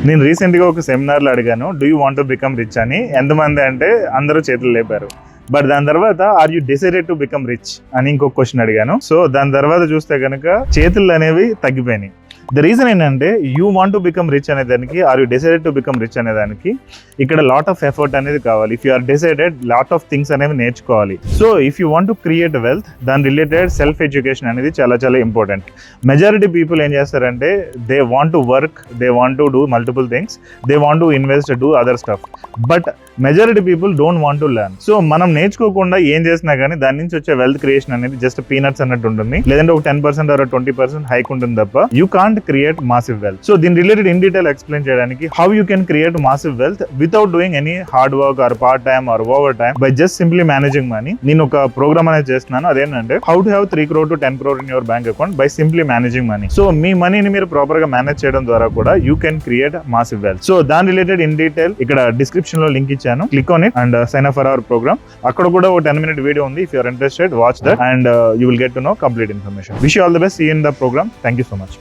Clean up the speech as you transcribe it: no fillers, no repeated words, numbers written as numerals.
నేను రీసెంట్గా ఒక సెమినార్లో అడిగాను, do you want to become rich అని. ఎంతమంది అంటే అందరూ చేతులు లేపారు. బట్ దాని తర్వాత are you decided to become rich అని ఇంకొక క్వశ్చన్ అడిగాను. సో దాని తర్వాత చూస్తే కనుక చేతులు అనేవి తగ్గిపోయినాయి. ద రీజన్ ఏంటంటే you want to become rich అనే దానికి, are you decided to become rich అనే దానికి ఇక్కడ లాట్ ఆఫ్ ఎఫర్ట్ అనేది కావాలి. If you are decided, lot of things అనేవి నేర్చుకోవాలి. So if you want to create wealth, దాని రిలేటెడ్ సెల్ఫ్ ఎడ్యుకేషన్ అనేది చాలా చాలా ఇంపార్టెంట్. మెజారిటీ పీపుల్ ఏం చేస్తారంటే they want to work, they want to do multiple things, they want to invest, do other stuff, but majority people don't want to learn. So మనం నేర్చుకోకుండా ఏం చేసినా కానీ దాని నుంచి వచ్చే వెల్త్ క్రియేషన్ అనేది జస్ట్ పీనట్స్ అన్నట్టు ఉంటుంది, లేదంటే ఒక 10% ఆర్ 20% హైక్ ఉంటుంది తప్ప you can't create massive wealth. So దీని రిలేటెడ్ ఇన్ డీటెయిల్ ఎక్స్ప్లెయిన్ చేయడానికి how you can create massive wealth without doing any hard work or part time or overtime by just simply managing money. నేను ఒక program అనేది చేస్తున్నాను, అదేంటంటే how to have 3 crore to 10 crore in your bank account by simply managing money. So మీ మనీని మీరు proper గా manage చేయడం ద్వారా కూడా you can create massive wealth. So దాని రిలేటెడ్ ఇన్ డీటెయిల్ ఇక్కడ డిస్క్రిప్షన్ లో లింక్ ఇచ్చాను, click on it and sign up for our program. అక్కడ కూడా ఒక 10-minute వీడియో ఉంది. If you are interested, watch that and you will get to know complete information. Wish you all the best. See you in the program. Thank you so much.